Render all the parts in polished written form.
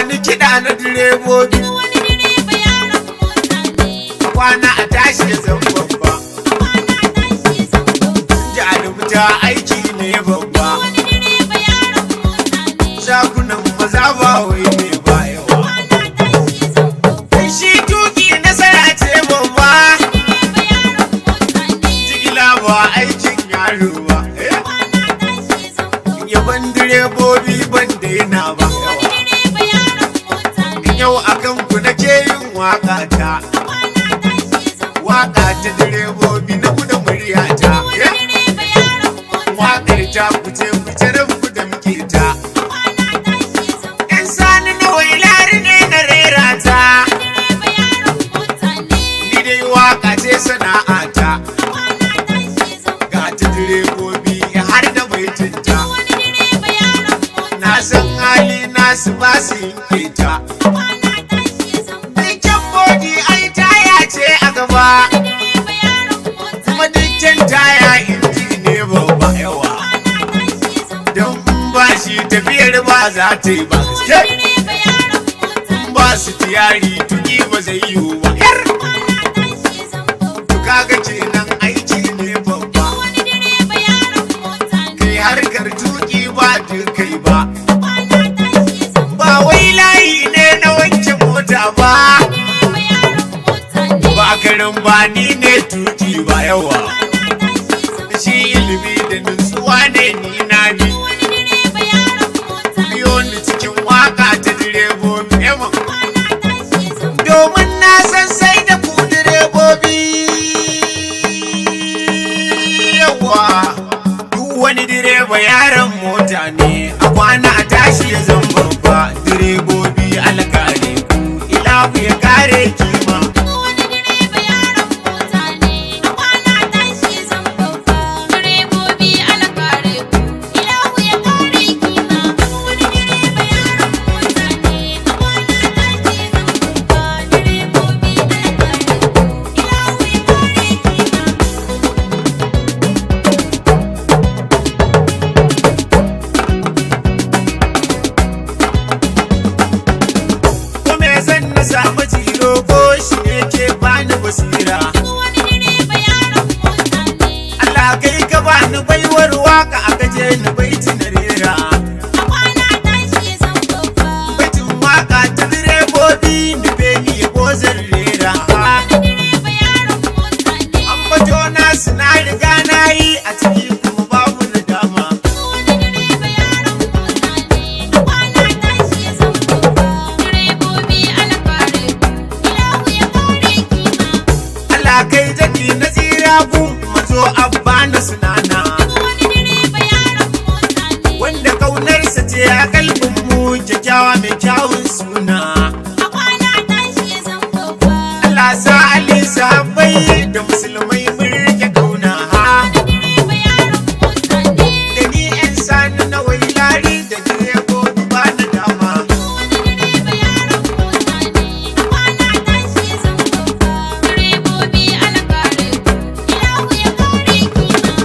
ni kiɗa na direbobi. Wani direba yaron mota ne. Kwana a tashi ya zan babba. Kwana a tashi ya zan babba. Jarumta aiki ne babba. Wani direba yaron mota ne. Shagunan maza ba wai ne ba yawa. Kwana a tashi ya zan babba. Shi tuki nasara ce babba. Direba yaron mota ne. Jigila ba aikin yaro ba. Kwana a tashi ya zan babba. Yaban direbobi ban daina ba. Wani direba yaron mota ne. Yau akan ku nake yin waka ta. Kwana a tashi ya zan babba. Waka ta direbobi na ku da muryata. Wani direba yaron mota Wakar ne. ta kuce ranku da muke ta. Kwana a tashi ya zan babba. Yan sani na wailari ne na rera ta. Direba yaron mota ne. Ni dai waka ce sana'ata. Kwana a tashi ya zan babba. Ga ta direbobi har da baitinta. Wani direba yaron mota Na san hali nasu ba su yanke ta. Kwana a tashi ya zan babba. Dukkan bodi ai taya ce a gaba. Direba yaron mota Kuma dukkan taya inji ne babba yawa. Kwana a tashi ya zan babba. Don in ba shi tafiyar ba za ta yi ba gaske. Direba yaron mota In ba su tiyari tuki ba zai yiwu ba. Kwana a tashi ya zan babba. To kaga kenan aiki ne babba. Wani direba yaron mota ne. Kai harkar tuki ba kai ba. Kwana a tashi ya zan babba. Ba wai layi ne na wanke mota ba. Direba yaron mota ne. Ba karin ba ni ne tuki ba yawa. Kwana a tashi ya zan babba. Shi ilimi da nutsuwa ne ni na bi. Wani direba yaron mota ne. Biyo ni cikin waka ta direbobi yawan. Kwana a tashi ya zan babba. Domin na san sai da ku direbobi yawa. Duk wani direba yaron mota ne. A kwana a tashi ya zan babba. Direbobi alkare ku ilahu ya kare kima. Wani direba yaron mota ne. A kwana a tashi ya zan babba. Direbobi alkare ku. Ilahu ya kare kima. Wani direba yaron mota ne. A kwana a tashi ya zan babba. Direbobi alkare ku. Ilahu ya kare kima. Kome zan na samu tiro ko shi ne ke bani basira. Wani direba yaron mota ne. Allah kai ka bani baiwar waka a gaje ni baiti na rera. A kwana a tashi ya zan babba. Baitin waka ta direbobi ni beni ko zan rera. Wani direba yaron mota ne. Ambato na suna riga na yi a ciki kuma babu nadama. Wani direba yaron mota ne. A kwana a tashi ya zan babba. Direbobi alkare ku. Ilahu ya kare kima. Allah kai jaki na tsira gun mazo abba na sunana. Wani direba yaron mota ne. Wanda kaunarsa ce a kalbin mu kyakkyawa mai kyawun suna. A kwana a tashi ya zan babba. Allah sa Ali sahabbai da musulmai mun rike kauna. Wani direba yaron mota ne. Da ni yan sani na wailari da direbobi ba na dama. Wani direba yaron mota ne. A kwana a tashi ya zan babba. Direbobi alkare ku. Ilahu ya kare kima.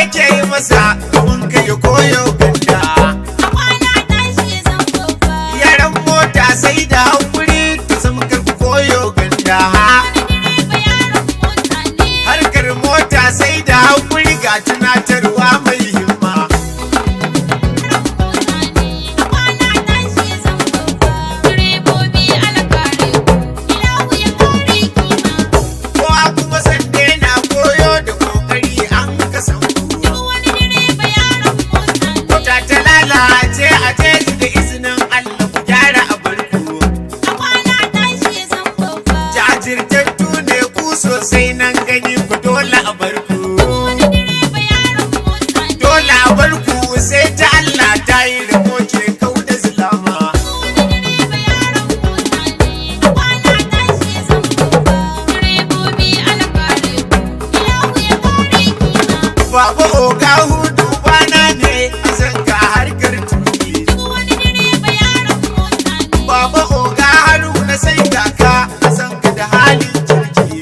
ake yi masa domin kai ya koyo ganda. A kwana tashi ya zan babba. Yaran mota sai da hankuri ta zama karku koyo ganda. Direba yaron mota ne. Harkar mota sai da hankuri ga tunatarwa mai himma. A kwana tashi ya zan babba. Direbobi alkare ku, ilahu ya kare kima. Kowa kuma sande na koyo da kokari an kasan ku. Duk wani direba yaron mota ne. Mota ta lalace a jeji da izinin Allah ku gyara a barku. A kwana tashi ya zan babba. Jajirtattu ne ku sosai nan gani ku dole a barku. Wani direba yaron mota ne. Dole a barku sai ta Allah ta yi rikoce kau da zulama. Wani direba yaron mota ne. A kwana tashi ya zan babba. Direbobi alkare ku, ilahu ya kare kima. Baba oga hudu bana ne a zanka harkar tuki. Duk wani direba yaron mota ne. Baba oga haruna sai kaka a zanka da halin kirki.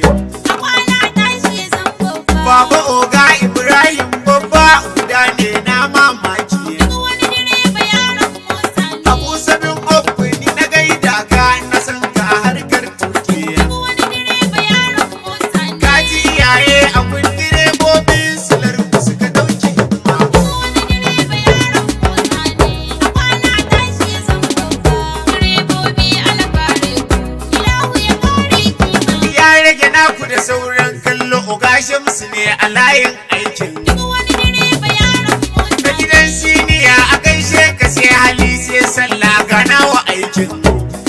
A kwana tashi ya zan babba. Baba oga Ibrahim babba guda ne na mamaki. Duk wani direba yaron mota ne. Abu sabin ofini na gaida ka na san ka harkar tuki. Duk wani direba yaron mota ne. Kaji iyaye abun direbobin silar ku suka dauki himma. Duk wani direba yaron mota ne. A kwana tashi ya zan babba. Direbobi alkare ku, ilahu ya kare kima. Ya rage naku da sauran kallo oga Shamsu ne a layin aikin. Duk wani direba yaron mota Na ne. gidan siniya a gaishe ka sai hali sai sallah ga nawa aikin.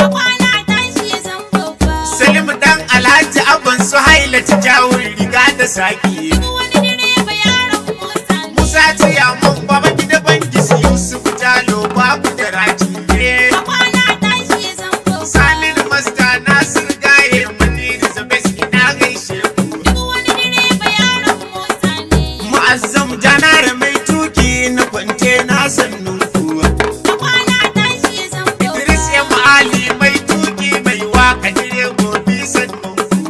A kwana tashi ya zan babba. Salim dan Alhaji Abban su haila ta jawun riga da saki. Duk wani direba yaron mota ne. Musa Ciyaman baba gida bangis Yusuf Jalo babu da raki. A kwana tashi ya zan babba. Samin Masta Nasir Gaye Manir Zabes ina gaishe ku. Duk wani direba yaron mota ne. Mu'azzam Janare mai tuki na kwante na sannun ku. A kwana tashi ya zan babba. Idris ya ma'ali mai tuki mai waka direbobi sannun ku.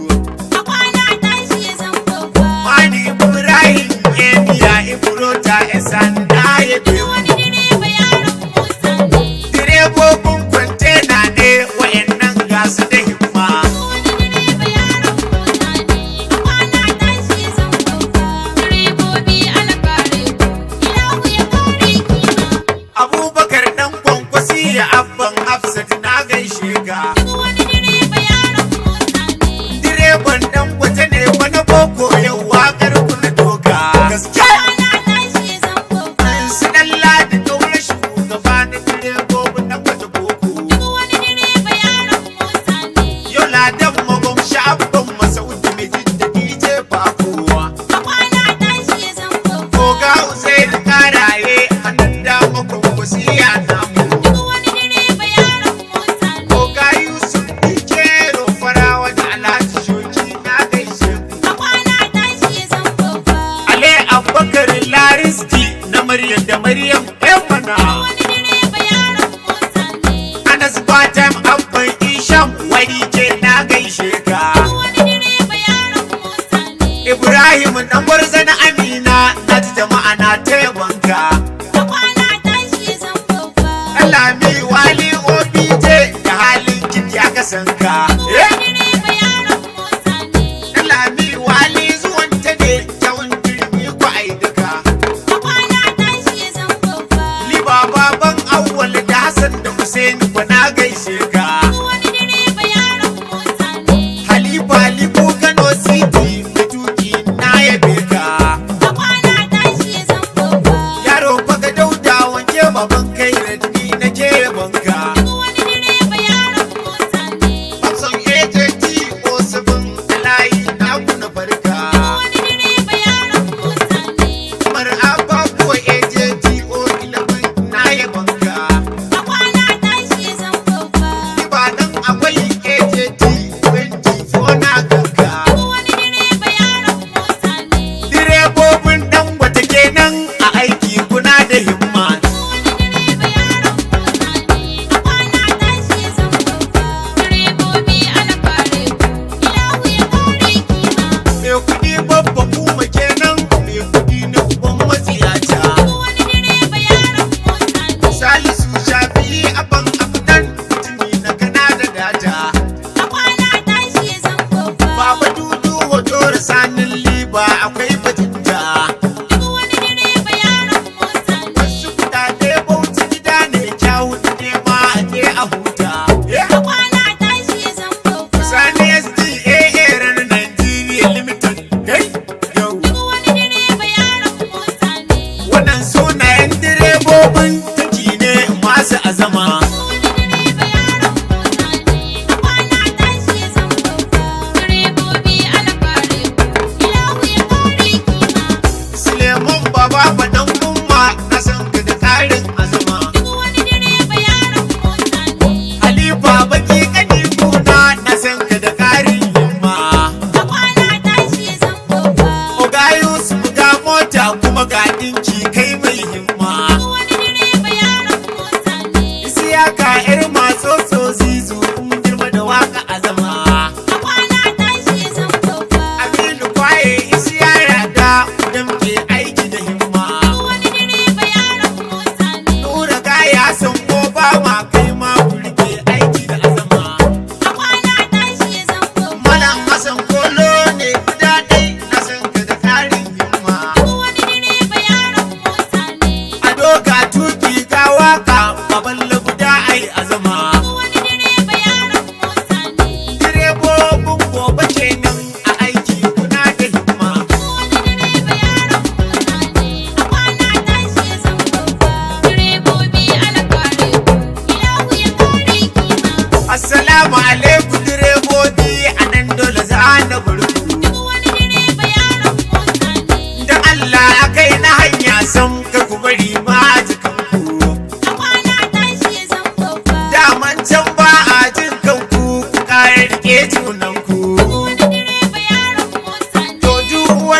A kwana tashi ya zan babba. Wani Ibrahim Emiya Ibrota Esan na ya Duk wani direba yaron mota ne. direbobin kwantena ne wa'annan gasu da himma. Duk wani direba yaron mota ne. A kwana tashi ya zan babba. Direbobi alkare ku, ilahu ya kare kima. Abubakar dan kwankwasi ya abban Hafsat na gaishe ka. Duk wani direba yaron mota ne. Direban dan gwata ne wani boko yau wakar ku na doka. Gaske Kwana tashi ya zan babba. su dan ladi daure shugaba na direbobin na gwata boko. Duk wani direba yaron mota ne. Yau ladan magwam sha'abban Masaudi mai jidda DJ Fakowa. A kwana tashi ya zan babba. Koga Uzair karaye hannun dama kwankwasi ya namu. Duk wani direba yaron mota ne. Koga Yusuf Ikero farawa da Alhaji Shoki na gaishe ku. A kwana tashi ya zan babba. Ale Abubakar Lariski na Maryam da Maryam mana. Duk wani direba yaron mota ne. Anas Batam Abban Isham wani ke na gaishe ka. Duk wani direba yaron mota ne. Ibrahim dan gwarza na Amina na ji jama'a na taiwanka. A kwana tashi ya zan babba. Alami wali OBJ da halin kiki aka sanka. Duk wani direba yaron mota ne. Alami wali zuwan ta ne kyawun turmi ku aidaka. A kwana tashi ya zan babba. Liba baban Awwal da Hassan da Hussein ku na gaishe ka. Duk wani direba yaron mota ne. Halifa Libo Kano City mai tuki na yabe ka. A kwana tashi ya zan babba. Yaro faga dauda wanke baban kai raddi na ke banka. Duk wani direba yaron mota ne. Babson AJT ko sabon alayi na kuna farka. Duk wani direba yaron mota ne. Kamar abba ko AJT o 11 na yabanka. A kwana tashi ya zan babba. Ba nan akwai AJT 24 na kanka. Duk wani direba yaron mota ne. Direbobin dan wata kenan a aiki kuna da himma. Duk wani direba yaron mota ne. A kwana tashi ya zan babba. Direbobi alkare ku, ilahu ya kare kima. Me kuɗi babba kuma kenan me kuɗi na uban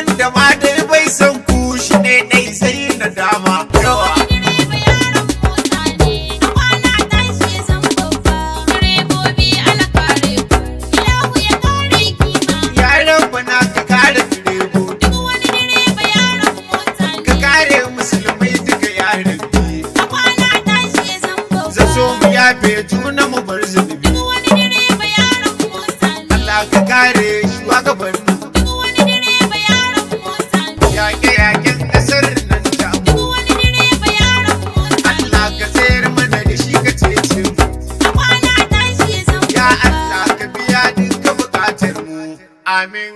wanda ma dai bai san ku shi ne dai sai na dama yawa direba yaron mota ne a kwana tashi ya zama babba direbobi ala kare ku ilahu ya kare kima yaran bana ka kare direbo duk wani direba yaron mota ka ne kare musulmai duka yaran bi a kwana tashi ya zama babba zaso mu yafe juna mu bar zunubi duk wani direba yaron mota ne Allah ka kare shugabanni duk wani direba yaron mota ne yaƙe-yaƙen ƙasar nan ta mu duk wani direba yaron mota ne Allah ka tsayar mana da shi ka cece mu a kwana tashi ya zama ya babba Allah ka biya dukkan buƙatar mu amin